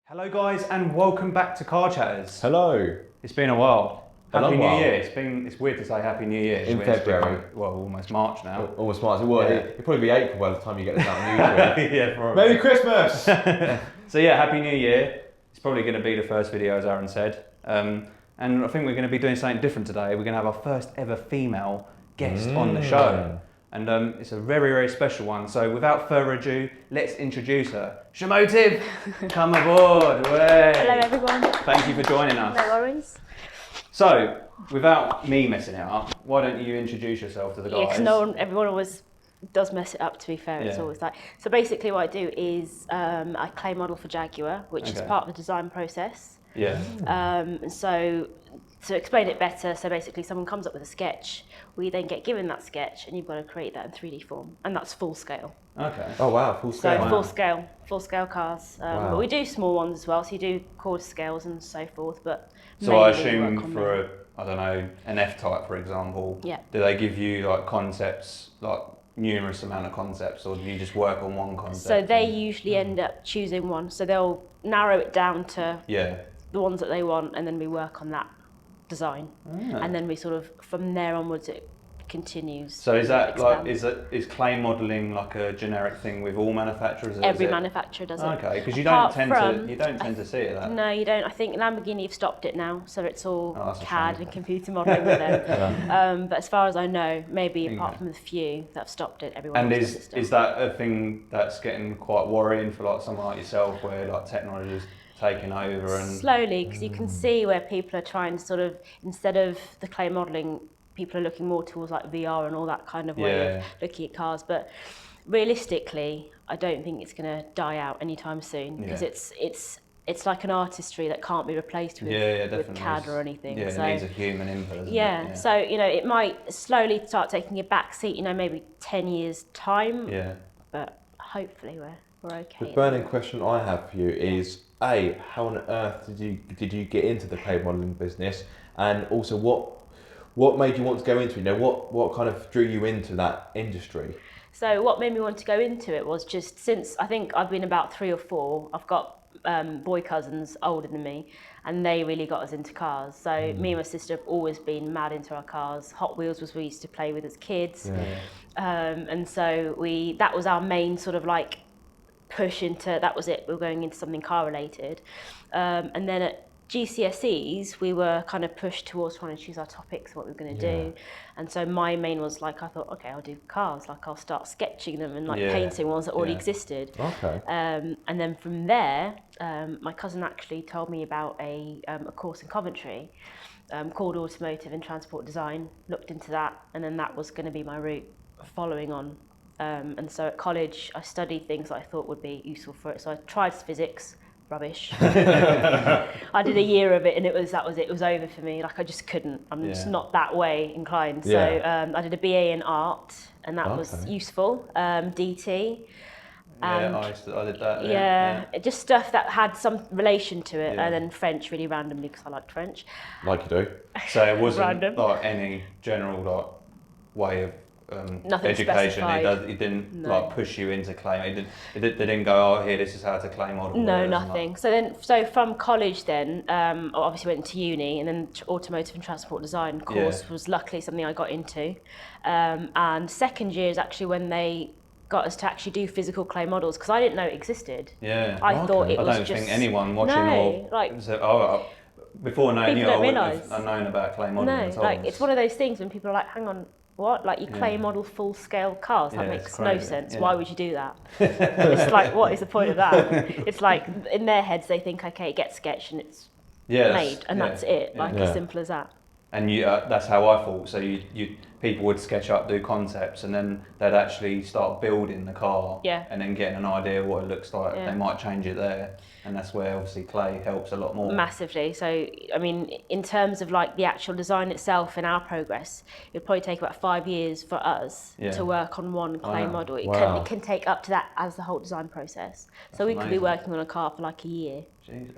Hello guys and welcome back to Carchatters. Hello. It's been a while. Happy New while. Year. It's weird to say Happy New Year. In February. Well, almost March now. Almost March. Well, Yeah. it'll probably be April by the time you get this out on YouTube. Yeah, probably. Merry Christmas! So yeah, Happy New Year. It's probably going to be the first video, as Aaron said. And I think we're going to be doing something different today. We're going to have our first ever female guest on the show. And it's a very, very special one. So without further ado, let's introduce her. Shamotive, come aboard. Way. Hello everyone. Thank you for joining us. No worries. So, without me messing it up, why don't you introduce yourself to the guys? Yeah, because everyone always does mess it up, to be fair. It's always like, so basically what I do is I clay model for Jaguar, which is part of the design process. Yeah. So to explain it better, so basically someone comes up with a sketch, we then get given that sketch and you've got to create that in 3D form, and that's full scale. Okay. Oh wow, full scale. So full scale cars. Wow. But we do small ones as well, so you do quarter scales and so forth, but So I mainly we assume work on for them. I don't know, an F-Type, for example, Yeah. do they give you like concepts, like numerous amount of concepts, or do you just work on one concept? So they usually end up choosing one, so they'll narrow it down to Yeah. the ones that they want, and then we work on that design, and then we sort of from there onwards it continues. So is that expands. like is clay modelling like a generic thing with all manufacturers? Every manufacturer does it. Okay, because you Apart don't tend to see it. That. No, you don't. I think Lamborghini have stopped it now, so it's all that's a CAD shame. and computer modelling with them. But as far as I know, maybe apart from the few that have stopped it, everyone. And else does it is still. that a thing that's getting quite worrying for like someone like yourself, where like technology's taking over and Slowly, because you can see where people are trying to sort of, instead of the clay modelling, people are looking more towards like VR and all that kind of way of looking at cars. But realistically, I don't think it's going to die out anytime soon, because it's like an artistry that can't be replaced with CAD or anything. Yeah, so, it needs a human input. Doesn't it? yeah, so it might slowly start taking a back seat, maybe 10 years time. Yeah. But hopefully we're okay. The burning question I have for you is how on earth did you get into the clay modelling business, and also what made you want to go into it? What kind of drew you into that industry? So what made me want to go into it was just since I think I've been about 3 or 4, I've got boy cousins older than me, and they really got us into cars. So me and my sister have always been mad into our cars. Hot Wheels was we used to play with as kids. And so that was our main sort of like push into, that was it, we were going into something car related. And then at GCSEs, we were kind of pushed towards trying to choose our topics, what we were going to do. And so my main was like, I thought, okay, I'll do cars, like I'll start sketching them and like painting ones that already existed. Okay. And then from there, my cousin actually told me about a course in Coventry called Automotive and Transport Design. Looked into that, and then that was going to be my route following on. And so at college, I studied things that I thought would be useful for it. So I tried physics. Rubbish. I did a year of it, and it was over for me. Like I just couldn't. I'm just not that way inclined. So I did a BA in art, and that was useful. DT. I did that. Just stuff that had some relation to it, and then French really randomly because I liked French. Like you do. So it wasn't Random. like any general like way of Nothing education. specified. It didn't like push you into clay. They didn't go, oh, here, this is how to clay model. No, nothing. So from college then, obviously went to uni, and then Automotive and Transport Design course was luckily something I got into. And second year is actually when they got us to actually do physical clay models, because I didn't know it existed. Yeah. I thought it was I don't think anyone watching before knowing you, I wouldn't have known about clay modelling at all. Like it's one of those things when people are like, hang on, what? Like you clay model full scale cars? That makes no sense. Why would you do that? It's like, what is the point of that? It's like in their heads they think, okay, it gets sketched and it's made, and that's it. Like as simple as that. And that's how I thought. So people would sketch up, do concepts, and then they'd actually start building the car, and then getting an idea of what it looks like. They might change it there, and that's where obviously clay helps a lot more. Massively. So I mean, in terms of like the actual design itself and our progress, it would probably take about 5 years for us to work on one clay model. It can take up to that as the whole design process. So we could be working on a car for like a year. Jesus.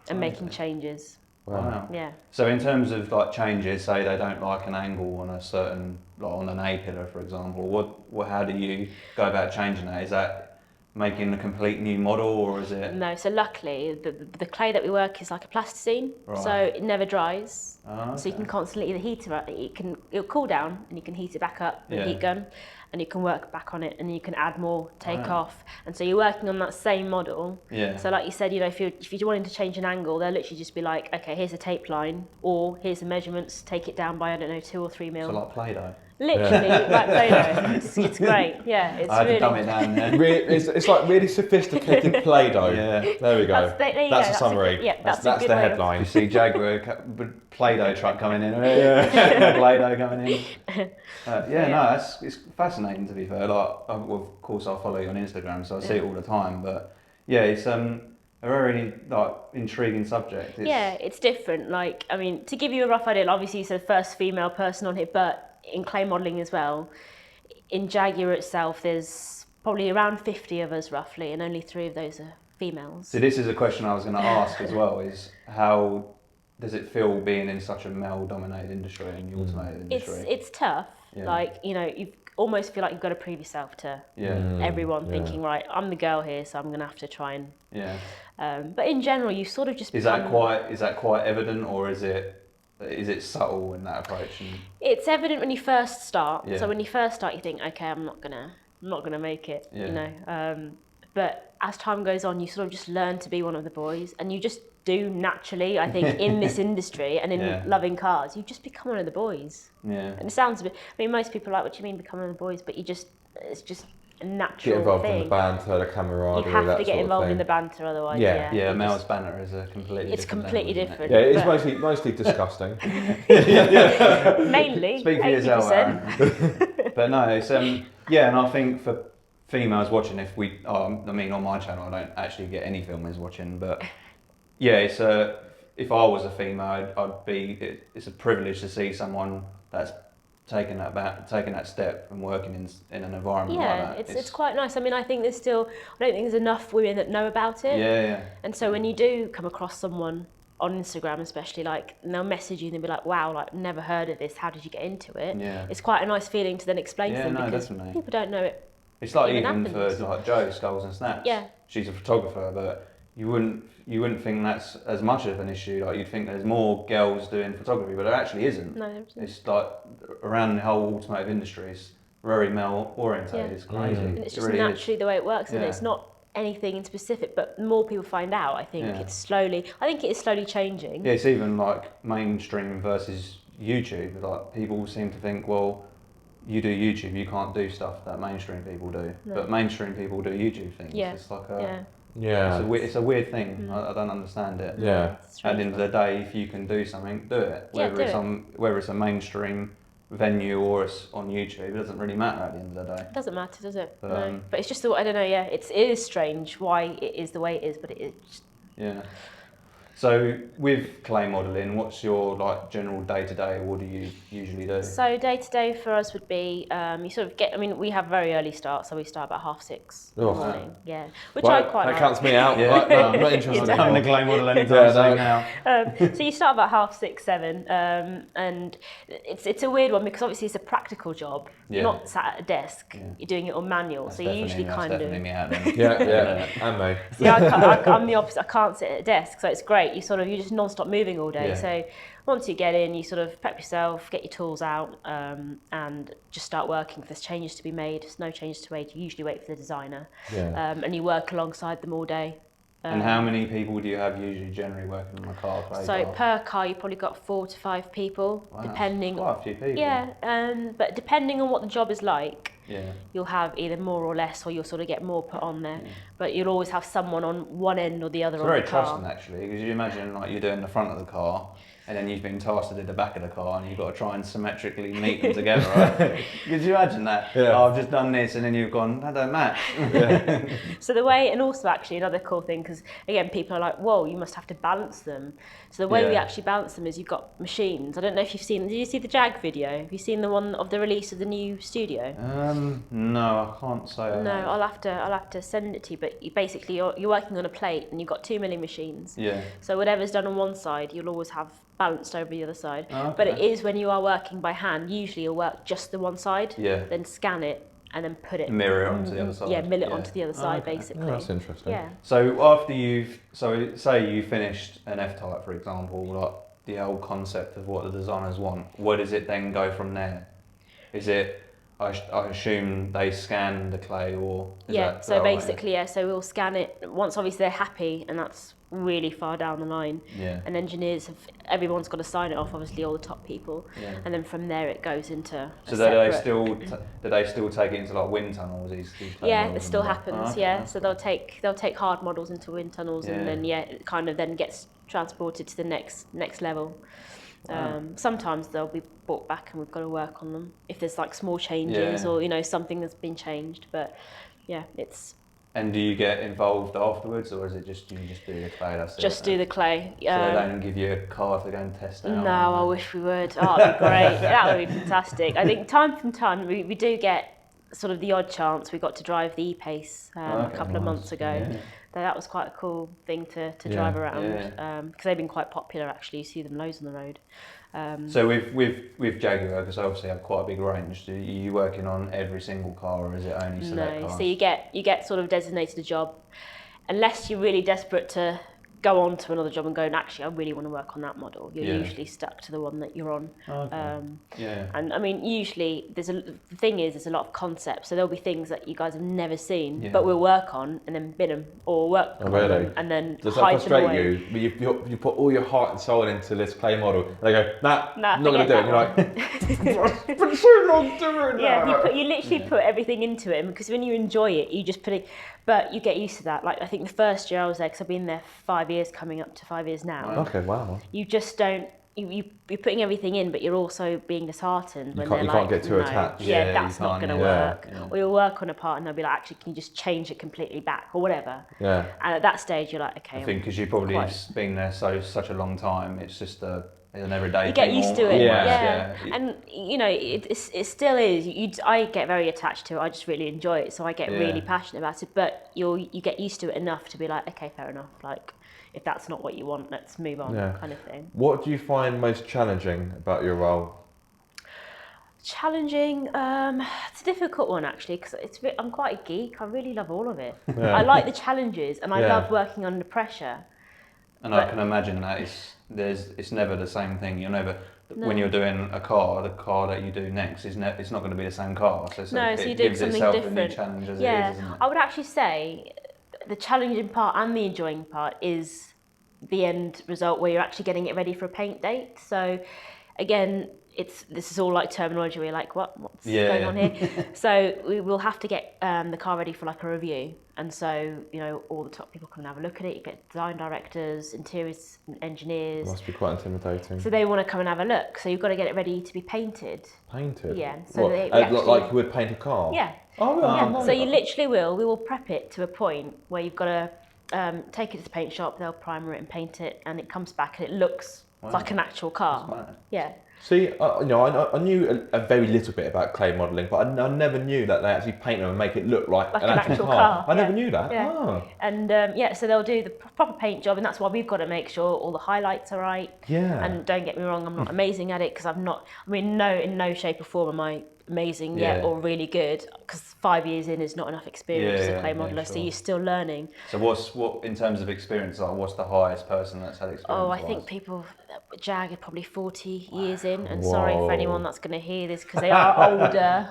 And making changes. Wow. Yeah. So in terms of like changes, say they don't like an angle on a certain, like on an A pillar, for example. How do you go about changing that? Is that making a complete new model, or is it? No, so luckily the clay that we work is like a plasticine, so it never dries. Oh, So you can constantly either heat it, it'll cool down and you can heat it back up with a heat gun, and you can work back on it and you can add more, take off, and so you're working on that same model. Yeah. So like you said, you know, if you're wanting to change an angle, they'll literally just be like, okay, here's a tape line, or here's the measurements, take it down by, I don't know, 2 or 3 mil. So like Play-Doh. Literally, like Play-Doh. It's great. Yeah, it's I had really. to dumb it down there. It's like really sophisticated Play-Doh. Yeah. There we go. There you That's go. a summary. That's that's a good the way of- headline. You see Jaguar Play-Doh truck coming in. Yeah. Play-Doh coming in. No, it's fascinating to be fair. Like, well, of course, I follow you on Instagram, so I see it all the time. But yeah, it's a very like intriguing subject. It's different. Like, I mean, to give you a rough idea, obviously you said first female person on here, but in clay modelling as well, in Jaguar itself, there's probably around 50 of us roughly, and only 3 of those are females. So this is a question I was going to ask as well: is how does it feel being in such a male-dominated industry, in the automotive industry? It's tough. Yeah. Like, you know, you almost feel like you've got to prove yourself to everyone, thinking, right, I'm the girl here, so I'm going to have to try and. Yeah. But in general, you sort of just. Is that quite evident, or is it subtle in that approach? It's evident when you first start. Yeah. So when you first start, you think, okay, I'm not gonna make it. Yeah. You know. But as time goes on, you sort of just learn to be one of the boys, and you just do naturally. I think in this industry and in loving cars, you just become one of the boys. Yeah. And it sounds a bit. I mean, most people are like, what do you mean become one of the boys? But it's just a natural Get involved thing. in the banter, the camaraderie. You have that to get sort of involved thing. in the banter, otherwise. Yeah. Yeah, male's banter is a completely. It's different completely level, isn't it? different. Yeah, it's mostly disgusting. Mainly. Speak for 80%. yourself, Aaron. But no, it's and I think for females watching, if we, I mean, on my channel, I don't actually get any females watching, but yeah, it's if I was a female, I'd be. It's a privilege to see someone that's taking that step and working in an environment like that. It's quite nice. I mean, I think I don't think there's enough women that know about it. Yeah. And so when you do come across someone on Instagram, especially, like, and they'll message you and they'll be like, wow, like, never heard of this, how did you get into it? Yeah. It's quite a nice feeling to then explain to them, because definitely. people don't know it. It's like even even happens. for like Jo, Skulls and Snaps. Yeah. She's a photographer, but you wouldn't think that's as much of an issue. Like, you'd think there's more girls doing photography, but there actually isn't. No, there isn't. It's like around the whole automotive industry, it's very male orientated. Yeah. It's crazy. And it's It just really naturally the way it works, and Yeah. it's not anything in specific, but the more people find out, I think it is slowly changing. Yeah, it's even like mainstream versus YouTube. Like, people seem to think, well, you do YouTube, you can't do stuff that mainstream people do. No. But mainstream people do YouTube things. Yeah. It's like Yeah. it's a weird thing. I don't understand it. Yeah. At the end of the day, if you can do something, do it. Yeah, Whether do it's it. whether it's a mainstream venue or it's on YouTube, it doesn't really matter at the end of the day. It doesn't matter, does it? But, No. But it's just, I don't know, yeah, it is strange why it is the way it is, but it is just. Yeah. So with clay modelling, what's your like general day to day? What do you usually do? So day to day for us would be, you sort of get, I mean, we have very early start, so we start about 6:30 in the Oh. morning. Yeah. Which Well, I quite that like. counts me out. Yeah. Right, no, I'm not interested. I'm having a clay model anytime Yeah, soon no. now. So you start about 6:30, 7, and it's a weird one because obviously it's a practical job. Yeah. You're not sat at a desk. Yeah. You're doing it on manual, so you usually kind of. Definitely me out then. Yeah, and me. See, I'm the opposite. I can't sit at a desk, so it's great. You just non-stop moving all day. Yeah. So once you get in, you sort of prep yourself, get your tools out, and just start working. If there's changes to be made, there's no changes to wait. You usually wait for the designer, Yeah. and you work alongside them all day. And how many people do you have usually generally working on a car? Clay So car? per car, you've probably got 4 to 5 people, Wow, depending. quite a few people. Yeah, but depending on what the job is like, Yeah. you'll have either more or less, or you'll sort of get more put on there. Yeah. But you'll always have someone on one end or the other It's of very the car. trusting actually, because you imagine like you're doing the front of the car, and then you've been tasked to do the back of the car, and you've got to try and symmetrically meet them together, right? Could you imagine that? Yeah. Oh, I've just done this, and then you've gone, that don't match. So the way, and also actually another cool thing, because again, people are like, whoa, you must have to balance them. So the way we Yeah. actually balance them is you've got machines. I don't know if you've seen, did you see the Jag video? Have you seen the one of the release of the new studio? No, I can't say. I No, have. I'll have to send it to you. But you're working on a plate, and you've got 2 milling machines. Yeah. So whatever's done on one side, you'll always have balanced over the other side. Oh, But it okay. is when you are working by hand. Usually, you'll work just the one side, Yeah. then scan it, and then put it mirror it onto the other side. Yeah, mill it onto the other side, okay. basically. Oh, that's interesting. Yeah. So after say you finished an F-Type, for example, like the whole concept of what the designers want, where does it then go from there? Is it, I assume they scan the clay, or is that So right? basically, so we'll scan it once obviously they're happy, and that's really far down the line. Yeah. And engineers everyone's got to sign it off, obviously all the top people. Yeah. And then from there it goes into So do they still take it into like wind tunnels? These clay Yeah, models it still and that? happens. Oh, okay, Yeah, that's so cool. they'll take hard models into wind tunnels, and then it kind of then gets transported to the next level. Wow. Sometimes they'll be brought back and we've got to work on them if there's like small changes or something that's been changed. But yeah, it's. And do you get involved afterwards, or is it just you just do the clay? That's just do the clay. So they don't give you a car to go and test out? No, I wish we would. Oh, that'd be great. That would be fantastic. I think time from time we do get sort of the odd chance. We got to drive the E-Pace a couple of months ago. Yeah. That was quite a cool thing to drive around because they've been quite popular actually. You see them loads on the road. So with Jaguar, because I obviously have quite a big range, are you working on every single car, or is it only select cars? So you get sort of designated a job, unless you're really desperate to go on to another job and go, actually, I really want to work on that model. You're usually stuck to the one that you're on. Okay. And I mean, usually the thing is, there's a lot of concepts. So there'll be things that you guys have never seen, but we'll work on and then bin them, or work on them and then Does hide that them frustrate away. you put all your heart and soul into this clay model, and they go, nah, I'm not going to do it. Forget You're like, but you're not doing that. Yeah, you literally put everything into it, because when you enjoy it, you just put it. But you get used to that. Like I think the first year I was there, because I've been there 5 years, coming up to 5 years now. Okay, wow. You just don't. You're putting everything in, but you're also being disheartened when You can't get too attached. Yeah, that's not going to work. Yeah. Or you'll work on a part and they'll be like, actually, can you just change it completely back or whatever? Yeah. And at that stage, you're like, okay. I think because you've probably been there such a long time, it's just an everyday you get thing. used to it. Yeah. And it still is. I get very attached to it. I just really enjoy it, so I get really passionate about it. But you get used to it enough to be like, okay, fair enough. Like, if that's not what you want, let's move on, kind of thing. What do you find most challenging about your role? Challenging, it's a difficult one actually, because I'm quite a geek. I really love all of it. I like the challenges, and I love working under pressure. And I can imagine that it's never the same thing. You're never when you're doing a car, the car that you do next it's not going to be the same car. So you do something different. A new challenge as it is, isn't it? I would actually say the challenging part and the enjoying part is the end result, where you're actually getting it ready for a paint date. So again, this is all like terminology where you're like, what's going on here? So we will have to get the car ready for like a review, and so all the top people come and have a look at it. You get design directors, interiors engineers. Must be quite intimidating. So they want to come and have a look. So you've got to get it ready to be painted. Painted? Yeah. So like you would paint a car? Yeah. Oh, yeah. So you literally we will prep it to a point where you've got to take it to the paint shop, they'll primer it and paint it, and it comes back and it looks like an actual car. Yeah. See, I knew a very little bit about clay modelling, but I never knew that they actually paint them and make it look like an actual car. I never knew that. Yeah. Oh. And so they'll do the proper paint job, and that's why we've got to make sure all the highlights are right. Yeah. And don't get me wrong, I'm not amazing at it, because I'm not. I mean, in no shape or form am I amazing yet or really good, because 5 years in is not enough experience as a clay modeller, so you're still learning. So what in terms of experience, like what's the highest person that's had experience? Oh, I think people, Jag are probably 40 years in, and sorry for anyone that's going to hear this, because they are older.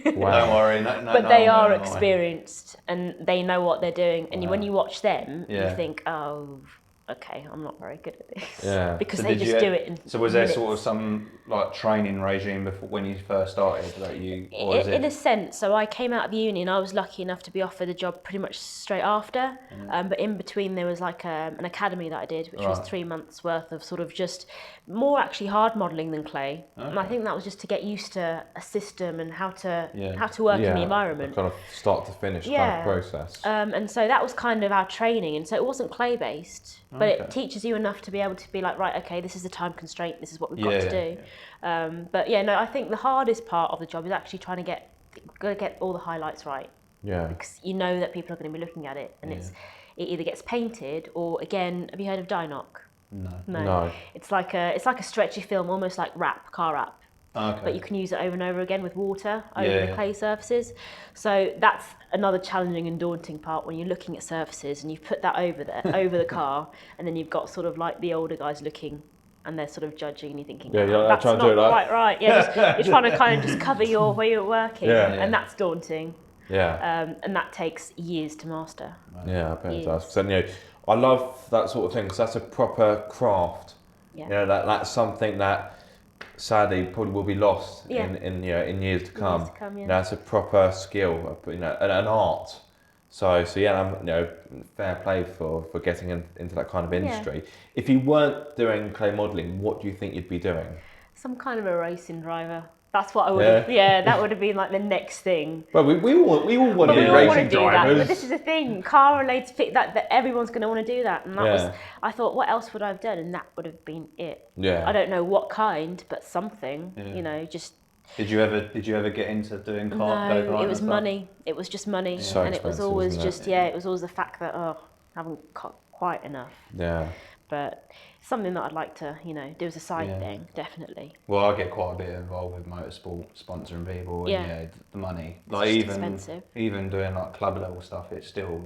Don't worry, but they are experienced and they know what they're doing, and when you watch them, you think, oh, okay, I'm not very good at this. Yeah. Because they just do it in So was there sort of some like training regime before when you first started that you? Or in a sense, so I came out of uni and I was lucky enough to be offered a job pretty much straight after. But in between there was like an academy that I did, which was 3 months worth of sort of just more actually hard modelling than clay. Okay. And I think that was just to get used to a system and how to work in the environment. Kind of start to finish kind of process. And so that was kind of our training, and so it wasn't clay based. But it teaches you enough to be able to be like, right, okay, this is the time constraint, this is what we've got to do. I think the hardest part of the job is actually trying to get all the highlights right. Yeah. Because you know that people are going to be looking at it, and it either gets painted or, again, have you heard of Dynoc? No. It's like a stretchy film, almost like car wrap. Okay. but you can use it over and over again with water over Yeah. the clay surfaces. So that's another challenging and daunting part when you're looking at surfaces and you put that over there, over the car, and then you've got sort of like the older guys looking and they're sort of judging and you're thinking, Yeah, oh, yeah, that's try not to do that. quite right. Yeah, you're trying to kind of just cover your where you're working, Yeah. and that's daunting. Yeah. And that takes years to master. Yeah, I bet it does. Years. 'Cause then, I love that sort of thing because that's a proper craft. Yeah. That's something that sadly probably will be lost Yeah. in years to come. Years to come, yeah. That's a proper skill, an art. So yeah, fair play for getting into that kind of industry. If you weren't doing clay modelling, what do you think you'd be doing? Some kind of a racing driver. That's what I would have. Yeah, that would have been like the next thing. Well, we all want to be We all want to racing do that. drivers. But this is the thing, car related. That everyone's going to want to do that, and that was. I thought, what else would I have done? And that would have been it. Yeah. I don't know what kind, but something. Yeah. Just. Did you ever get into doing kart? No, it was money. It was just money, So and it was expensive, always isn't it? just it was always the fact that I haven't got quite enough. Yeah. But something that I'd like to do as a side thing, definitely. Well, I get quite a bit involved with motorsport, sponsoring people, and the money. Like just expensive. even doing like club level stuff, you still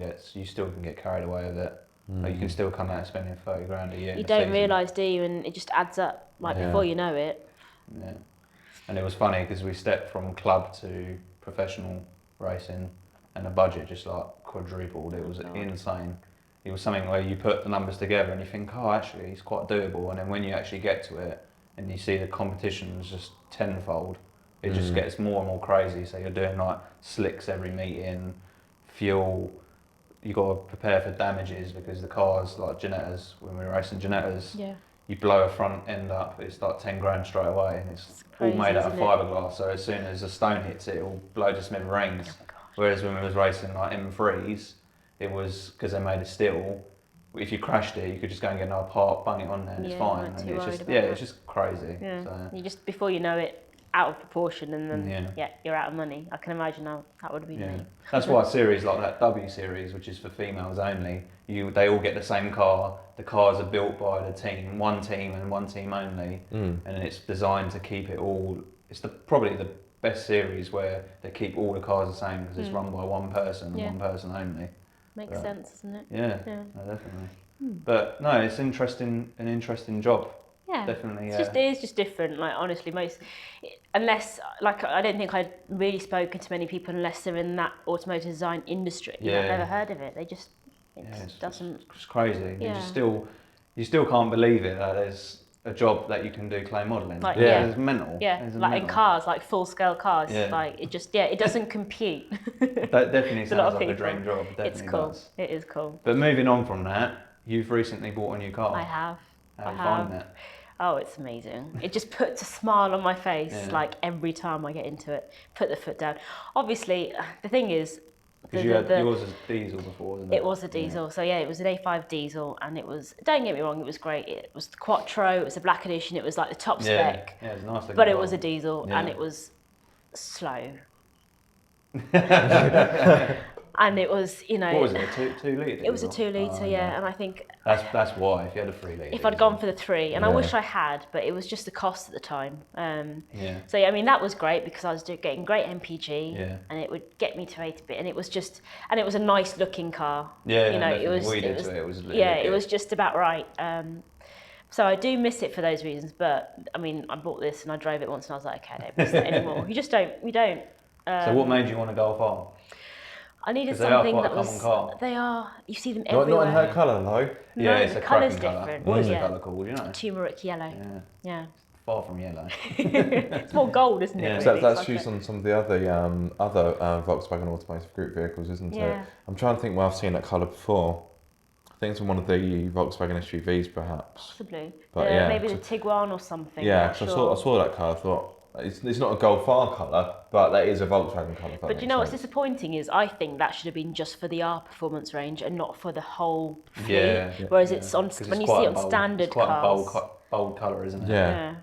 can get carried away with it. Like you can still come out spending 30 grand a year. You don't realise, do you? And it just adds up. Like before you know it. Yeah. And it was funny because we stepped from club to professional racing, and the budget just like quadrupled. It was insane. It was something where you put the numbers together and you think, oh, actually, it's quite doable. And then when you actually get to it and you see the competition's just tenfold, it just gets more and more crazy. So you're doing like slicks every meeting, fuel. You got to prepare for damages because the cars, like Janettas, when we were racing Janettas, you blow a front end up, it's like 10 grand straight away, and it's crazy, all made out of isn't it? fiberglass. So as soon as a stone hits it, it'll blow to smithereens. Oh my gosh. Whereas when we was racing like M3s, it was because they made of steel. If you crashed it, you could just go and get another part, bung it on there, and it's fine. weren't And too it's worried just about that. it's just crazy. Yeah. So, You just before you know it, out of proportion, and then you're out of money. I can imagine how that would be me. That's why series like that W series, which is for females only, they all get the same car. The cars are built by the team, one team and one team only, and it's designed to keep it all. It's probably the best series where they keep all the cars the same because it's run by one person and one person only. Makes sense, doesn't it? Yeah, no, definitely. But no, it's an interesting job. Yeah, Definitely. It is just different. Like honestly, unless I don't think I'd really spoken to many people unless they're in that automotive design industry. I've never heard of it. It doesn't. It's just crazy. Yeah. You still can't believe it that there's a job that you can do clay modelling. Like, It's mental. Yeah, It's like mental. in cars, like full scale cars. Yeah. Like it doesn't compete. That definitely It's a lot sounds of like a people. dream job. It definitely It's cool. does. It is cool. But moving on from that, you've recently bought a new car. I have. How are you finding it? Oh, it's amazing. It just puts a smile on my face like every time I get into it. Put the foot down. Obviously, the thing is, Because you had yours as diesel before, wasn't it? it was a diesel. So it was an A5 diesel, and it was. Don't get me wrong, it was great. It was the Quattro. It was the black edition. It was like the top spec. Yeah, it's nice. But it was a diesel, and it was slow. And it was, What was it? A 2 litre? It was a 2 litre, and I think That's why. If you had a 3 litre. if I'd gone for the 3, and I wish I had, but it was just the cost at the time. So I mean that was great because I was getting great MPG, and it would get me to 8 bit, and it was a nice looking car. It was just about right. So I do miss it for those reasons, but I mean I bought this and I drove it once and I was like, okay, I don't miss it anymore. You don't. So what made you want to go far? I needed 'Cause they are something quite that a was. common car. They are. You see them Not everywhere. in her colour though. No, It's the a colour's cracking colour. different. What is the Yeah. colour called? You know? Turmeric yellow. Yeah. Far from yellow. It's more gold, isn't it? Yeah. really? So that's It's used like on some of the other Volkswagen Automotive Group vehicles, isn't Yeah. it? I'm trying to think where I've seen that colour before. I think it's on one of the Volkswagen SUVs, perhaps. possibly. But yeah, maybe the so- Tiguan or something. Yeah, not 'cause sure. I saw that car. I thought it's not a Golf R colour, but that is a Volkswagen colour. But do you know what's disappointing is I think that should have been just for the R performance range and not for the whole fleet. Yeah. Whereas it's on 'Cause when it's you see quite it on standard it's quite cars. a bold colour, isn't it? Yeah.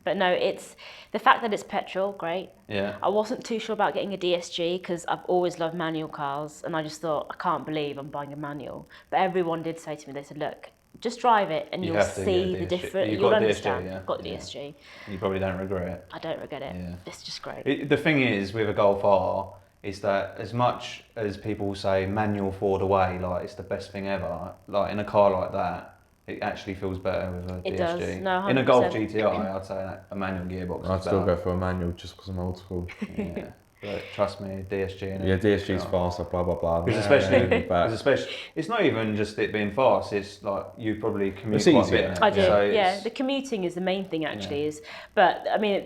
But no, it's the fact that it's petrol, great. Yeah. I wasn't too sure about getting a DSG because I've always loved manual cars, and I just thought I can't believe I'm buying a manual. But everyone did say to me, they said, "Look, Just drive it and You you'll have to, see yeah, the DSG. difference. You've You'll got DSG, understand. yeah. Got the Yeah. DSG. You probably don't regret it. I don't regret it. Yeah. It's just great. The thing is with a Golf R is that as much as people say manual Ford away, like it's the best thing ever, like in a car like that, it actually feels better with a It DSG. does. No, in a Golf 100%. GTI, I'd say that a manual gearbox I'd is still better. go for a manual just because I'm old school. Yeah. But trust me, DSG. Yeah, DSG's faster, blah blah blah. Because especially, it's not even just it being fast. It's like you probably commute It's quite easier. a bit. I do, So yeah. The commuting is the main thing actually. But I mean,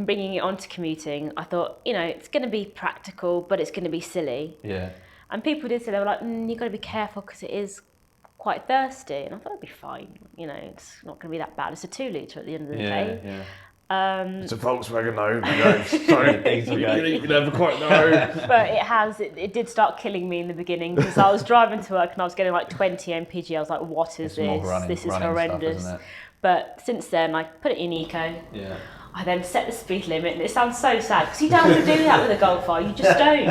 bringing it onto commuting, I thought, it's going to be practical, but it's going to be silly. Yeah. And people did say, they were like, you've got to be careful because it is quite thirsty. And I thought it'd be fine. It's not going to be that bad. It's a 2 litre at the end of the day. Yeah. It's a Volkswagen though. You never quite know. But it did start killing me in the beginning because I was driving to work and I was getting like 20 mpg. I was like, what is this? This is horrendous. Stuff, isn't it? But since then, I put it in eco. Yeah. I then set the speed limit, and it sounds so sad because you don't have to do that with a Golf R. You just don't.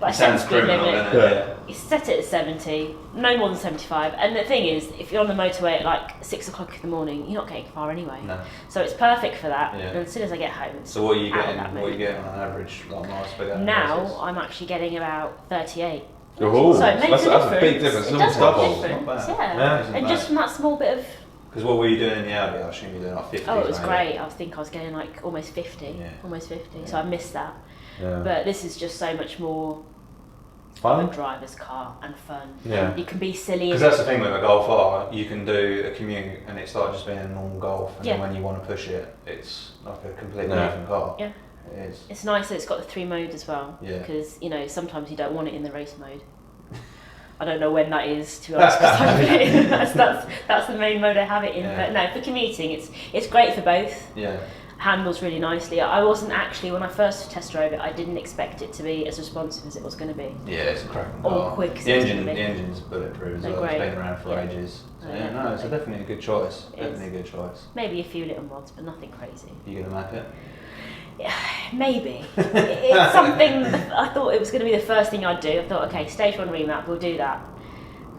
But I set the speed limit. You set it at 70, no more than 75. And the thing is, if you're on the motorway at like 6 o'clock in the morning, you're not getting far anyway. No. So it's perfect for that. Yeah. And as soon as I get home, it's So what are you out of getting? that What are you mood. getting on average, like miles per gallon? Now I'm actually getting about 38. Oh, So it makes that's a big difference. It It's does almost make a double. difference, Not bad. yeah. Isn't And bad. just from that small bit of. Because what were you doing in the Audi? I assume you're doing like 50. Oh, it was great. I think I was getting like almost 50. Yeah. Almost 50. So I missed that. Yeah. But this is just so much more Fun? a driver's car and fun. Yeah. You can be silly. Because that's the thing with a Golf R, you can do a commute and it's like just being a normal Golf, and Yeah. then when you want to push it, it's like a completely Yeah. different car. Yeah. It is. It's nice that it's got the 3 modes as well. Yeah. Because, sometimes you don't want it in the race mode. I don't know when that is, to be honest, 'cause I put it in. That's the main mode I have it in. Yeah. But no, for commuting, it's great for both. Yeah. Handles really nicely. I wasn't actually, when I first test drove it, I didn't expect it to be as responsive as it was going to be. Yeah, it's a cracking All car. quick as The it's engine, gonna the be. engine's bulletproof as They're well. great. It's been around for Yeah. ages. So Oh, yeah, yeah, no, it's definitely a good choice. It is. Definitely a good choice. Maybe a few little mods, but nothing crazy. You gonna map it? Maybe. It's something, I thought it was going to be the first thing I'd do. I thought, okay, stage 1 remap, we'll do that.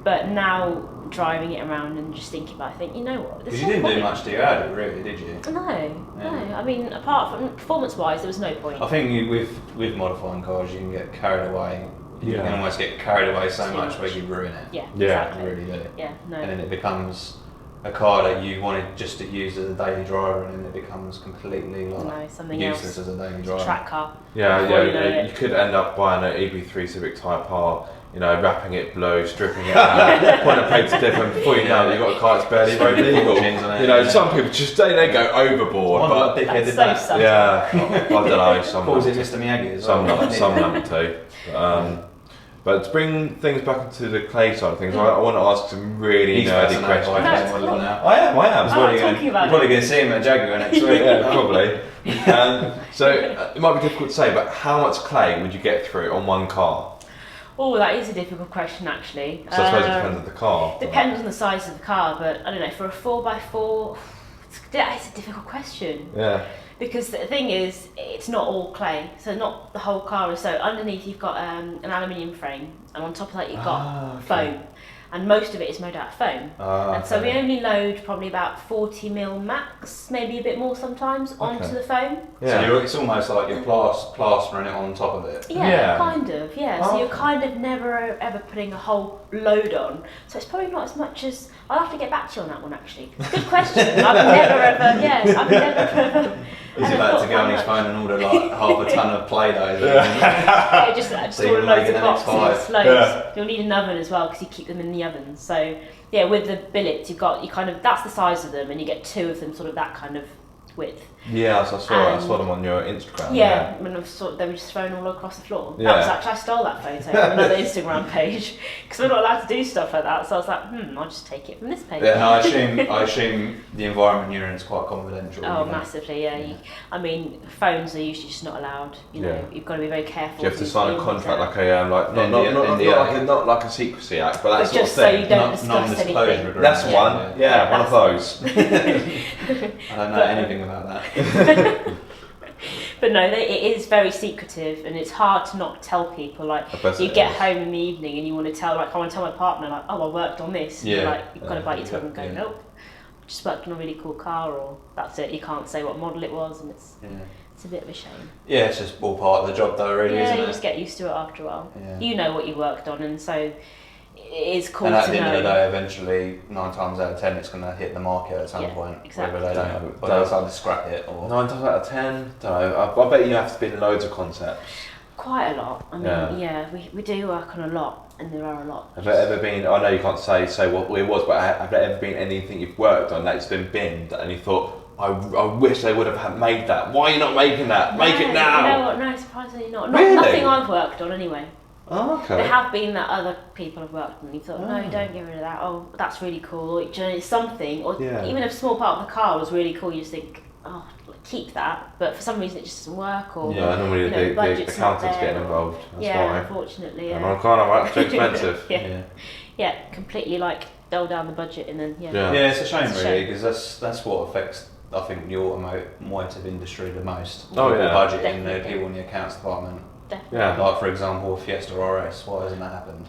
But now, driving it around and just thinking about it, I think, you know what? Because you didn't do much to your Audi, really, did you? No. Yeah. I mean, apart from performance-wise, there was no point. I think with modifying cars, you can get carried away. You Yeah. can almost get carried away so Too much much. where you ruin it. Yeah, Yeah. exactly. You really do. Yeah, no. And then it becomes a car that you wanted just to use as a daily driver, and then it becomes completely No, like something useless else. as a daily It's a driver. track car. Yeah, Before you know it. you could end up buying an EB3 Civic Type R, wrapping it blue, stripping it out, putting a plate to different. Before you know it, you've got a car that's barely road legal. Some people just they go overboard, but dickhead That's did so that. subtle. yeah, I don't know. Some Calls it Mr. Miyagi as well. some number two. But to bring things back into the clay side of things, I want to ask some really He's nerdy fascinated questions. by No, this it's model cool. now. I am. Oh, You're I'm talking about probably going to see him at Jaguar next week. Yeah, probably. So it might be difficult to say, but how much clay would you get through on one car? Oh, that is a difficult question, actually. So I suppose it depends on the car. Depends on the size of the car, but I don't know, for a 4x4, it's a difficult question. Yeah. Because the thing is, it's not all clay, so not the whole car is. So underneath you've got an aluminium frame, and on top of that you've got foam, and most of it is made out of foam. And so we only load probably about 40 mil max, maybe a bit more sometimes, onto the foam. Yeah. So it's almost like you're plastering it on top of it. Yeah, kind of. Yeah, so Oh, you're okay. kind of never ever putting a whole load on. So it's probably not as much as. I'll have to get back to you on that one actually. It's a good question. I've never ever. Is he about to go on his phone and order like half a ton of Play-Doh? Yeah, just So you all can loads make of an boxes, X5. loads. Yeah. You'll need an oven as well because you keep them in the oven. So yeah, with the billets, you kind of that's the size of them, and you get 2 of them, sort of that kind of width. Yeah, so I saw them on your Instagram. Yeah, I mean, they were just thrown all across the floor. Yeah. That was actually, I stole that photo from another Instagram page because we're not allowed to do stuff like that. So I was like, I'll just take it from this page. Yeah, no, I assume the environment you're in is quite confidential. Oh, you know? massively, yeah. I mean, phones are usually just not allowed. You know, Yeah. you've got to be very careful. Do you have to who's sign a in contract there. like a NDA. not like a secrecy act, but that But sort of just so you thing? don't discuss Non-disclosure anything. agreement. That's Yeah. one. Yeah, one of those. I don't know anything about that. But no, it is very secretive, and it's hard to not tell people. Like, you get home in the evening and you want to tell, like, I want to tell my partner, like, oh, I worked on this. Yeah. And like, you've got to bite your tongue and go, nope, just worked on a really cool car, or that's it. You can't say what model it was, and it's a bit of a shame. Yeah, it's just all part of the job, though, really, isn't it? Yeah, you just get used to it after a while. Yeah. You know what you worked on, and so it is cool and at to the end know. of the day, eventually, 9 times out of 10, it's going to hit the market at some point. Exactly. Whether they don't, whether they decide to scrap it or... 9 times out of 10, don't know. I bet you have to be in loads of concepts. Quite a lot. I mean, we do work on a lot, and there are a lot. Have there ever been, I know you can't say what it was, but have there ever been anything you've worked on that's been binned and you thought, I wish they would have made that. Why are you not making that? Make it now! You know what? No, surprisingly not. Really? Nothing I've worked on anyway. Oh, okay. There have been that other people have worked on, and you thought, no, don't get rid of that. Oh, that's really cool. Or, you know, it's something, or even if a small part of the car was really cool, you just think, oh, keep that. But for some reason, it just doesn't work. Or normally the accountants getting involved. That's why. Unfortunately. And I can't. It's too expensive. Yeah, completely like dull down the budget, and then Yeah, it's a shame really, because that's what affects, I think, the automotive industry the most. Oh yeah. Budgeting, the people in the accounts department. Definitely. Yeah. Like, for example, Fiesta RS, why hasn't that happened?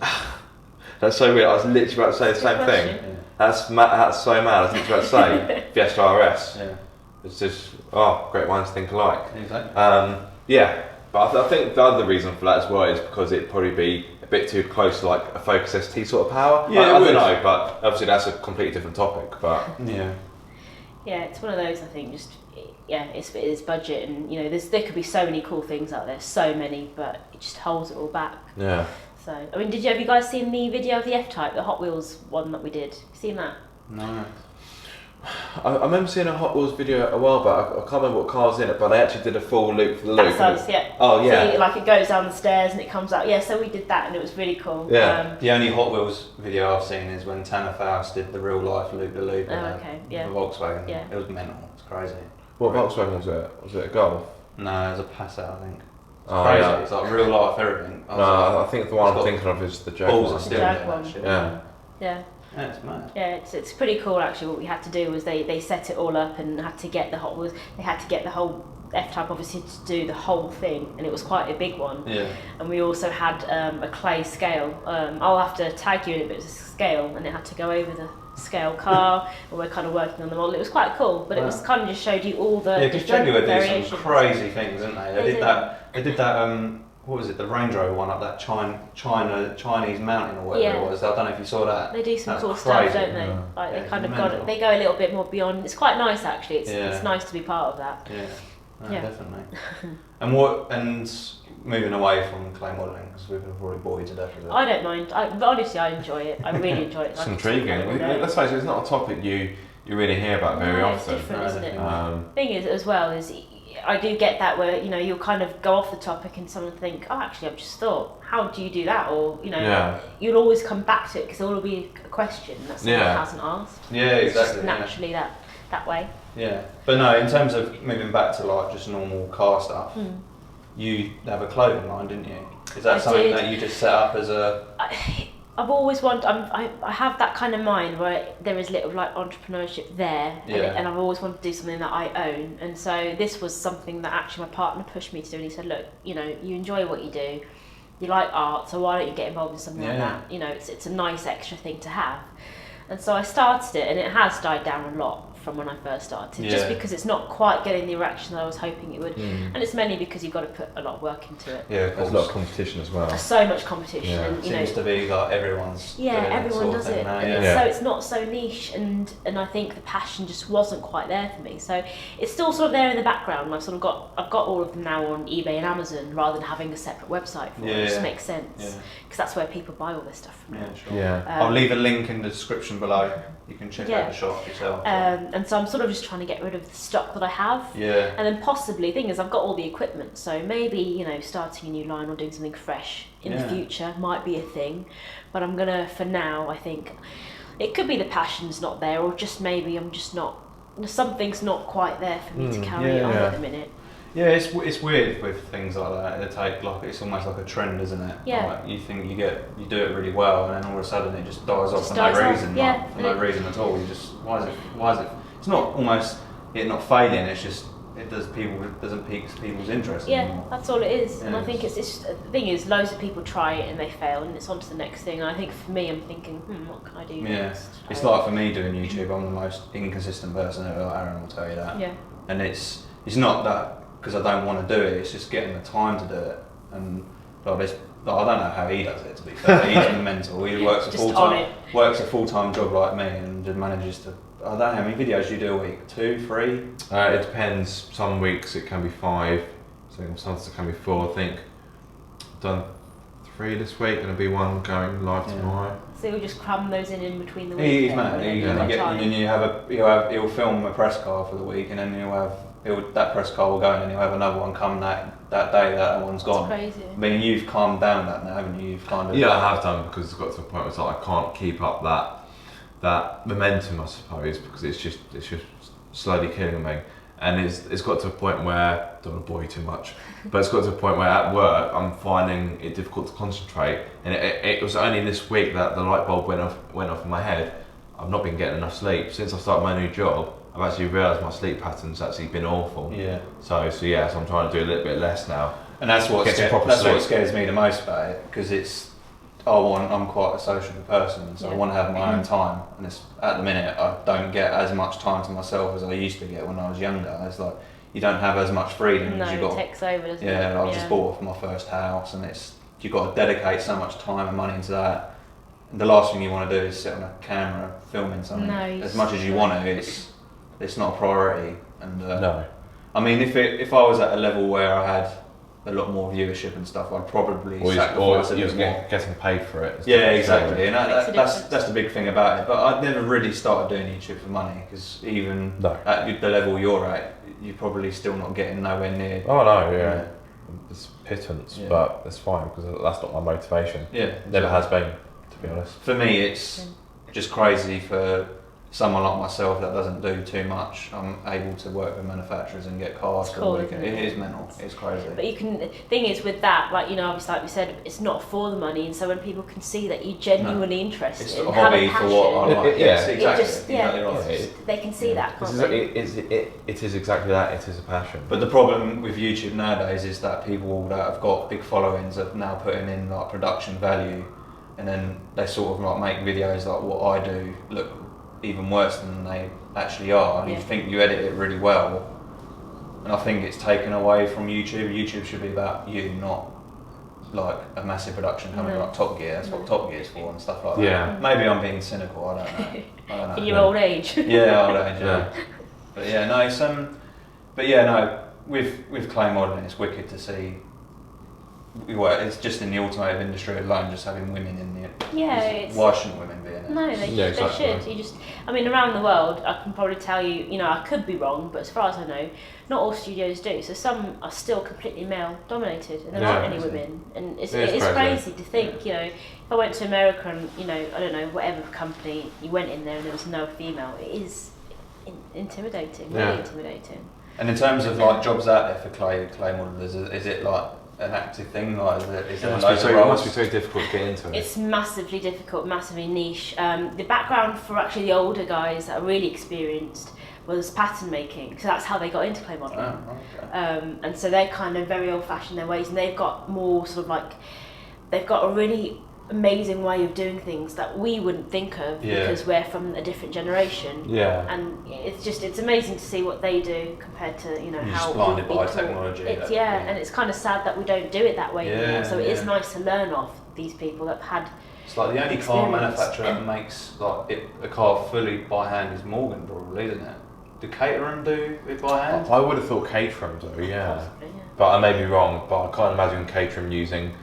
That's so weird. I was literally about to say the same thing. Yeah. That's so mad. I was literally about to say Fiesta RS. Yeah. It's just great minds think alike. Exactly. But I think the other reason for that as well is because it'd probably be a bit too close to like a Focus ST sort of power. Yeah, I don't know, but obviously that's a completely different topic. But yeah, it's one of those. I think just it's budget, and you know, there could be so many cool things out there, so many, but it just holds it all back. Yeah. So I mean, have you guys seen the video of the F-Type, the Hot Wheels one that we did? Seen that? No. I remember seeing a Hot Wheels video a while back. I can't remember what car's in it, but they actually did a full loop for the loop. That's us, yeah. Oh yeah. So, like, it goes down the stairs and it comes out. Yeah, so we did that, and it was really cool. Yeah. The only Hot Wheels video I've seen is when Tanner Faust did the real life loop the loop. Oh, okay, yeah. The Volkswagen. Yeah. It was mental. It's crazy. What Volkswagen was it? Was it a Golf? No, it was a Passat, I think. It's Oh, crazy. yeah. It's like real life everything. I think the one I'm thinking of is the Jaguar. Balls are still Jaguar. there, actually. Yeah. Yeah. Yeah, it's mad. Yeah, it's pretty cool actually. What we had to do was they set it all up and had to get the Hot Wheels. They had to get the whole F-Type obviously to do the whole thing, and it was quite a big one. Yeah. And we also had a clay scale. I'll have to tag you in it, but it was a scale, and it had to go over the scale car. And we're kind of working on the model. It was quite cool, but it was kind of just showed you all the because different Jaguar do variations. some crazy things, didn't they? They They did that. They did that. What was it? The Range Rover one up that Chinese mountain or whatever it was. I don't know if you saw that. They do some That's cool crazy. stuff, don't they? Yeah. Like Yeah, they kind of mental. they go a little bit more beyond. It's quite nice actually. It's nice to be part of that. Yeah. No, Yeah. definitely. and moving away from clay modelling, because we've already bored you to death with it. I don't mind. Honestly, I enjoy it. I really enjoy it. It's I could intriguing. talk about it all day. Let's face it, it's not a topic you really hear about very No, often. It's different, isn't it? Thing is, as well, is I do get that where you'll kind of go off the topic and someone think, oh, actually, I've just thought, how do you do that? Or you'll always come back to it because there will be a question that someone hasn't asked. Yeah, It's exactly. just naturally that way. Yeah, but no, in terms of moving back to like just normal car stuff, you have a clothing line, didn't you? Is that something that you just set up as a? I've always wanted. I have that kind of mind where there is little like entrepreneurship there, and I've always wanted to do something that I own. And so this was something that actually my partner pushed me to do. And he said, "Look, you enjoy what you do, you like art, so why don't you get involved in something like that? It's a nice extra thing to have." And so I started it, and it has died down a lot from when I first started, just because it's not quite getting the reaction that I was hoping it would. And it's mainly because you've got to put a lot of work into it. Yeah, There's a lot of competition as well. So much competition. Yeah. And, Seems to be like everyone's. doing that everyone sort of does thing it. now, And yeah. so it's not so niche, and I think the passion just wasn't quite there for me. So it's still sort of there in the background. I've got all of them now on eBay and Amazon rather than having a separate website for it. It just makes sense because that's where people buy all this stuff from. Yeah, sure. Yeah. I'll leave a link in the description below. You can check out the shop yourself. And so I'm sort of just trying to get rid of the stock that I have. Yeah. And then possibly, the thing is, I've got all the equipment, so maybe, starting a new line or doing something fresh in the future might be a thing. But I'm gonna, for now, I think it could be the passion's not there, or just maybe I'm just not, something's not quite there for me to carry it on at the minute. Yeah, it's weird with things like that. It's almost like a trend, isn't it? Yeah. Like you think you do it really well, and then all of a sudden it just dies off for no reason. Yeah. For no reason at all. You just why is it? It's not almost it not failing. It's just it doesn't pique people's interest Yeah, anymore. that's all it is. Yeah. And I think it's the thing is, loads of people try it and they fail, and it's on to the next thing. And I think for me, I'm thinking, what can I do next? It's like for me doing YouTube, I'm the most inconsistent person ever. Aaron will tell you that. Yeah. And it's not that because I don't want to do it. It's just getting the time to do it. And I don't know how he does it. To be fair, he's mental. He works a full-time job like me, and just manages to. I don't know how many videos you do a week. 2, 3. It depends. Some weeks it can be 5. Sometimes it can be 4. I think I've done 3 this week. Gonna be 1 going live tomorrow. So you'll just cram those in between the week. He's mad. He'll film a press car for the week, and then that press car will go, and then he'll have another one come that day that one's gone. That's crazy. I mean, you've calmed down that now, haven't you? You've kind of. Yeah, I have done, because it's got to a point where it's like I can't keep up that momentum, I suppose, because it's just slowly killing me. And it's got to a point where, I don't want to bore you too much, but it's got to a point where at work I'm finding it difficult to concentrate. And it was only this week that the light bulb went off in my head. I've not been getting enough sleep. Since I started my new job, I've actually realised my sleep pattern's actually been awful. Yeah. So I'm trying to do a little bit less now. And that's what scares me the most about it, because I'm quite a sociable person, so I want to have my own time. And at the minute, I don't get as much time to myself as I used to get when I was younger. It's like you don't have as much freedom as you got. No, it takes over, doesn't it? Yeah, I just bought off my first house, and you've got to dedicate so much time and money into that. And the last thing you want to do is sit on a camera filming something. No, as much as you want to, it's not a priority. And No. I mean, if I was at a level where I had a lot more viewership and stuff, I'd probably sacrifice a bit more. Getting paid for it. Yeah, exactly. And that's the big thing about it. But I'd never really started doing YouTube for money, because even at the level you're at, you're probably still not getting nowhere near. Oh no, yeah. It's pittance, but it's fine, because that's not my motivation. Yeah. Never has been, to be honest. For me, it's just crazy for someone like myself that doesn't do too much. I'm able to work with manufacturers and get cars for the weekend. It is mental. It's crazy. But the thing is with that, obviously, like we said, it's not for the money, and so when people can see that you're genuinely interested, it's a hobby for what I like. Yeah, exactly. They can see that. Can't it is exactly that. It is a passion. But the problem with YouTube nowadays is that people that have got big followings are now putting in like production value, and then they sort of like make videos like what I do look even worse than they actually are. You think you edit it really well, and I think it's taken away from YouTube. YouTube should be about you, not like a massive production company like Top Gear. That's what Top Gear's for and stuff like that. Yeah. Maybe I'm being cynical. I don't know. In your old age. Yeah, old age. Yeah. But yeah, no. With clay modelling, it's wicked to see. Well, it's just in the automotive industry alone, just having women in the. Yeah. Why shouldn't women be in it? No, they should. Around the world, I can probably tell you, I could be wrong, but as far as I know, not all studios do. So some are still completely male dominated, and there aren't any women. And it is crazy to think, if I went to America and, I don't know, whatever company, you went in there and there was no female, it is intimidating, really intimidating. And in terms of like jobs out there for clay modellers, is it like an active thing? Like, it must be so difficult to get into it. It's massively difficult, massively niche. The background for actually the older guys that are really experienced was pattern making, so that's how they got into clay modelling. Oh, okay. And so they're kind of very old fashioned in their ways, and they've got more sort of like, they've got a really amazing way of doing things that we wouldn't think of because we're from a different generation. Yeah. And it's amazing to see what they do compared to how just blinded by technology. And it's kind of sad that we don't do it that way anymore. So it is nice to learn off these people that have had. It's like the only car manufacturer that makes like a car fully by hand is Morgan, probably, isn't it? Do Caterham do it by hand? I would have thought Caterham do, yeah. Possibly, yeah. But I may be wrong. But I can't imagine Caterham using.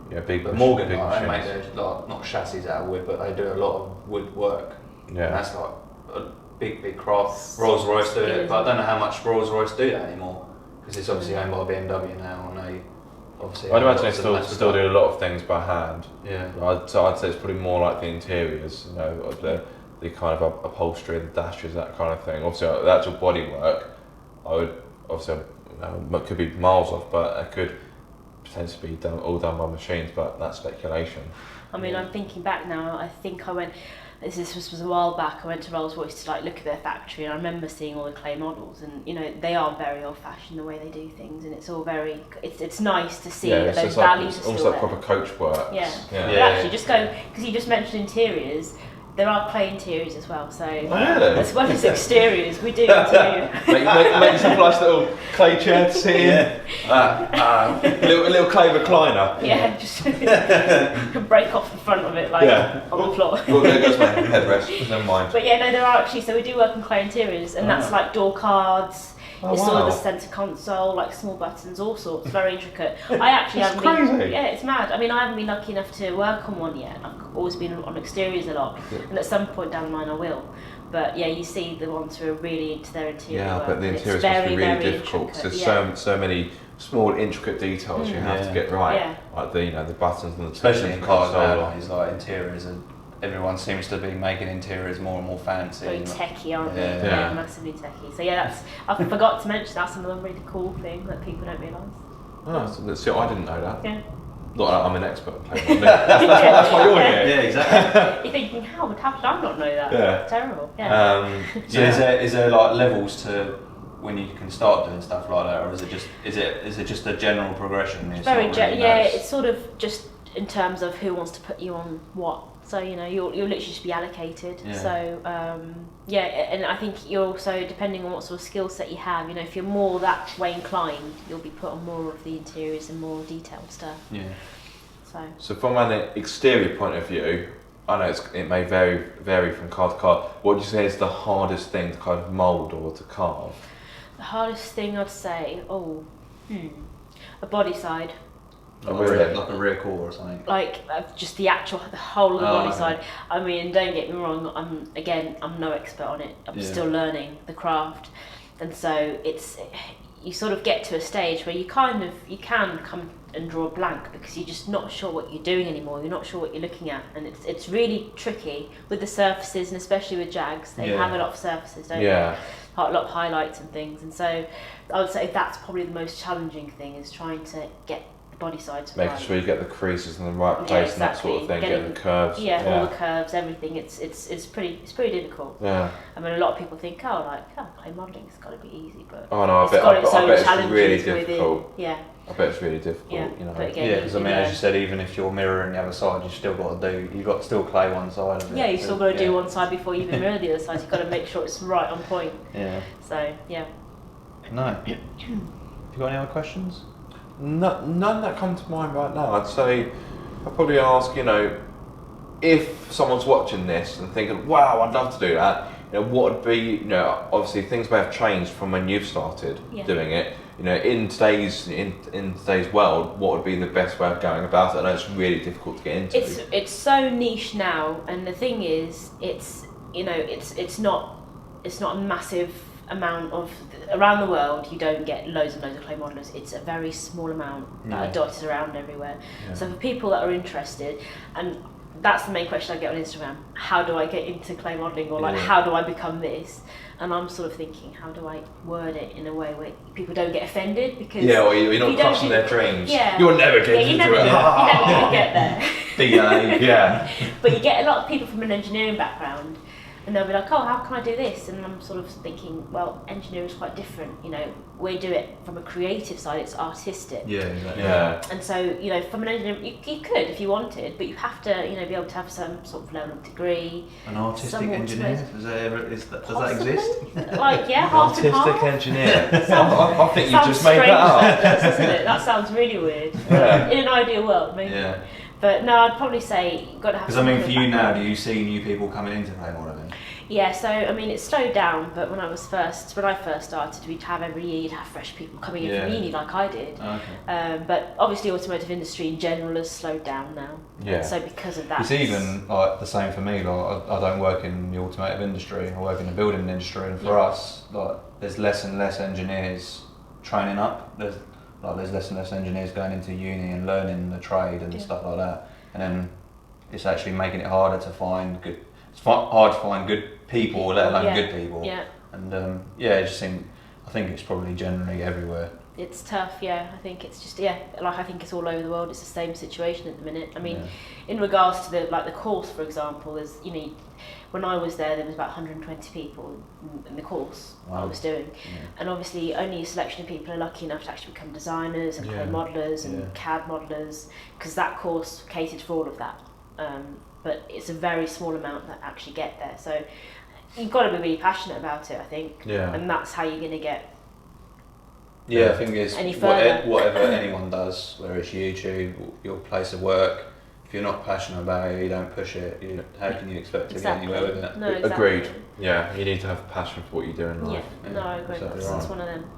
Yeah, but Morgan, they make their not chassis out of wood, but they do a lot of wood work. Yeah. And that's like a big craft. Rolls-Royce do it, but I don't know how much Rolls-Royce do that anymore, because it's obviously owned by BMW now, and they obviously. I'd imagine they still do a lot of things by hand. Yeah. I'd say it's probably more like the interiors, the kind of upholstery, the dashes, that kind of thing. Obviously, the actual bodywork, I would obviously could be miles off, but it could potentially be all done by machines, but that's speculation. I mean, I'm thinking back now. I think I went. This was a while back. I went to Rolls-Royce to like look at their factory, and I remember seeing all the clay models, and you know they are very old-fashioned the way they do things, and it's all very. It's nice to see that those values are still almost there. like proper coach work. Yeah. But actually, just go because you just mentioned interiors. There are clay interiors as well, so as well as exteriors, we do interior. make yourself a nice little clay chair to sit in. Little clay recliner. Yeah, just break off the front of it like on the floor. Well, there goes my headrest. Never mind. But yeah, no, there are actually. So we do work on clay interiors, and that's like door cards. It's all of the centre console, like small buttons, all sorts, very intricate. I actually haven't been. Yeah, it's mad. I mean, I haven't been lucky enough to work on one yet. I've always been on exteriors a lot, and at some point down the line I will. But yeah, you see the ones who are really into their interior work. But the interiors must be really difficult because there's so many small intricate details you have to get right. Yeah. Like the buttons and the especially in cars nowadays, like interiors and. Everyone seems to be making interiors more and more fancy. Very techie, aren't they? Yeah, massively techie. So yeah, I forgot to mention that's another really cool thing that people don't realise. Oh, so I didn't know that. Yeah. Not that I'm an expert. That's why you're here. Yeah, exactly. You're thinking, how did I not know that? Yeah. It's terrible. Yeah. So is there like levels to when you can start doing stuff like that, or is it just a general progression? It's very it's sort of just in terms of who wants to put you on what. So you know you'll literally just be allocated. Yeah. So and I think you're also depending on what sort of skill set you have. You know, if you're more that way inclined, you'll be put on more of the interiors and more detailed stuff. Yeah. So from an exterior point of view, I know it may vary from car to car. What would you say is the hardest thing to kind of mould or to carve? The hardest thing I'd say, a body side. Like a rear quarter or something. Like just the whole of the body side. I mean, don't get me wrong. I'm no expert on it. I'm still learning the craft, and so you sort of get to a stage where you can come and draw a blank because you're just not sure what you're doing anymore. You're not sure what you're looking at, and it's really tricky with the surfaces, and especially with Jags. They have a lot of surfaces, don't they? A lot of highlights and things, and so I would say that's probably the most challenging thing is trying to get body sides making right. sure you get the creases in the right place and that sort of thing, getting the curves. All the curves, everything. It's pretty difficult. Yeah. I mean, a lot of people think, clay modeling's got to be easy, but I bet it's really difficult. Yeah. I bet it's really difficult. Yeah. You know. Because I mean, as you said, even if you're mirroring the other side, you've still got to still clay one side of it. Yeah, you've still got to do one side before you even mirror the other side. You've got to make sure it's right on point. Yeah. So yeah. No. Have you got any other questions? None that come to mind right now. I'd say I'd probably ask, if someone's watching this and thinking, wow, I'd love to do that, what would be, obviously things may have changed from when you've started doing it. In today's world, what would be the best way of going about it? I know it's really difficult to get into. It's so niche now, and the thing is, it's not a massive amount of around the world. You don't get loads and loads of clay modelers. It's a very small amount that are dotted around everywhere. So for people that are interested, and that's the main question I get on Instagram, how do I get into clay modelling, or how do I become this? And I'm sort of thinking, how do I word it in a way where people don't get offended? Because or you're not crushing their dreams. Yeah. You'll never get into it. You're never going to get there. BA. But you get a lot of people from an engineering background, and they'll be like, how can I do this? And I'm sort of thinking, well, engineering is quite different. We do it from a creative side, it's artistic. Yeah, exactly. Yeah. And so, from an engineering, you could if you wanted, but you have to, be able to have some sort of level of degree. An artistic engineer? Does that exist? Half and half. Artistic engineer. I think you just made that up. Doesn't it? That sounds really weird. Yeah. In an ideal world, maybe. Yeah. But no, I'd probably say you've got to have. Because I mean, for you now, do you see new people coming into clay modelling? Yeah, so I mean, it's slowed down. But when I first started, we'd have every year you'd have fresh people coming in from uni, like I did. Okay. But obviously, automotive industry in general has slowed down now. Yeah. So because of that, it's even like the same for me. Like I don't work in the automotive industry. I work in the building industry, and for us, like there's less and less engineers training up. There's less and less engineers going into uni and learning the trade and stuff like that, and then it's actually making it harder to find good. It's hard to find good people, let alone good people. Yeah. And I think it's probably generally everywhere. It's tough, yeah. I think it's just, I think it's all over the world. It's the same situation at the minute. I mean, in regards to the course, for example, there's, when I was there was about 120 people in the course I was doing. And obviously only a selection of people are lucky enough to actually become designers and modelers and CAD modelers, because that course catered for all of that. But it's a very small amount that actually get there. So you've got to be really passionate about it, I think. And that's how you're going to get I think it's any further. whatever anyone does, whether it's YouTube, your place of work, if you're not passionate about it, you don't push it, how can you expect to get anywhere with it? No, exactly. Agreed. Yeah, you need to have passion for what you do in life. No, I agree. Exactly That's right. one of them,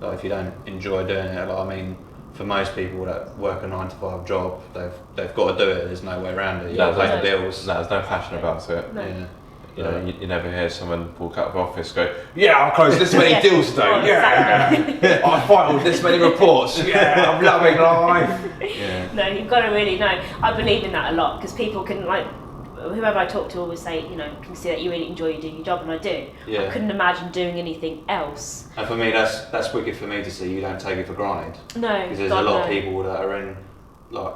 Like if you don't enjoy doing it, I mean, for most people that work a 9-to-5 job, they've got to do it. There's no way around it. You got to pay the bills. There's no passion about it. No. Yeah. You never hear someone walk out of office go, yeah, I closed this many deals today. Well, Yeah, I filed this many reports. Yeah, I'm loving life. Yeah. No, you've got to really know. I believe in that a lot, because people can, whoever I talk to always say, can see that you really enjoy doing your job, and I do. Yeah. I couldn't imagine doing anything else. And for me, that's wicked for me to see. You don't take it for granted. No, because there's a lot of people that are in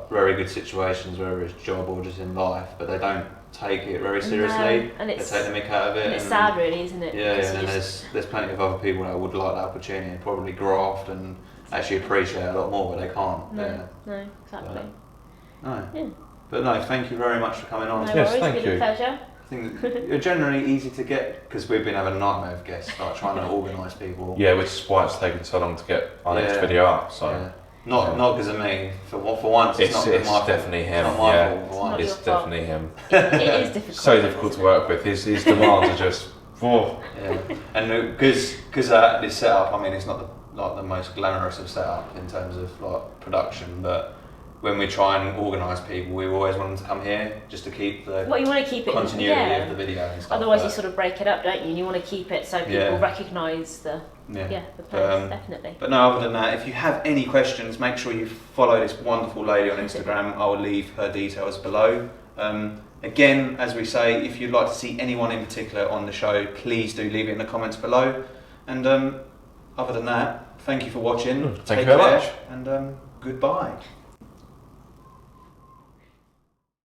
very good situations, whether it's job or just in life, but they don't take it very seriously. And they take the mick out of it. And it's sad, really, isn't it? Yeah, and there's plenty of other people that would like that opportunity and probably graft and actually appreciate it a lot more, but they can't. No, exactly. No. Yeah. But no, thank you very much for coming on. No Yes, worries, thank it's been you. a pleasure. I think that you're generally easy to get, because we've been having a nightmare of guests, trying to organise people. Yeah, which is why it's taken so long to get our next video up. So not because of me. For once, it's not it's my fault. definitely him. It's not my Yeah, fault for once. it's definitely him. It is difficult. So difficult to work with. His demands are just. Oh. Yeah, and because this setup, I mean, it's not the most glamorous of setup in terms of production, but when we try and organise people, we always want them to come here just to keep the you want to keep it continuity of the video and stuff. Otherwise, you sort of break it up, don't you? And you want to keep it so people recognise the place, definitely. But no, other than that, if you have any questions, make sure you follow this wonderful lady on Instagram. I'll leave her details below. Again, as we say, if you'd like to see anyone in particular on the show, please do leave it in the comments below. And other than that, thank you for watching. Thank you very much. And goodbye.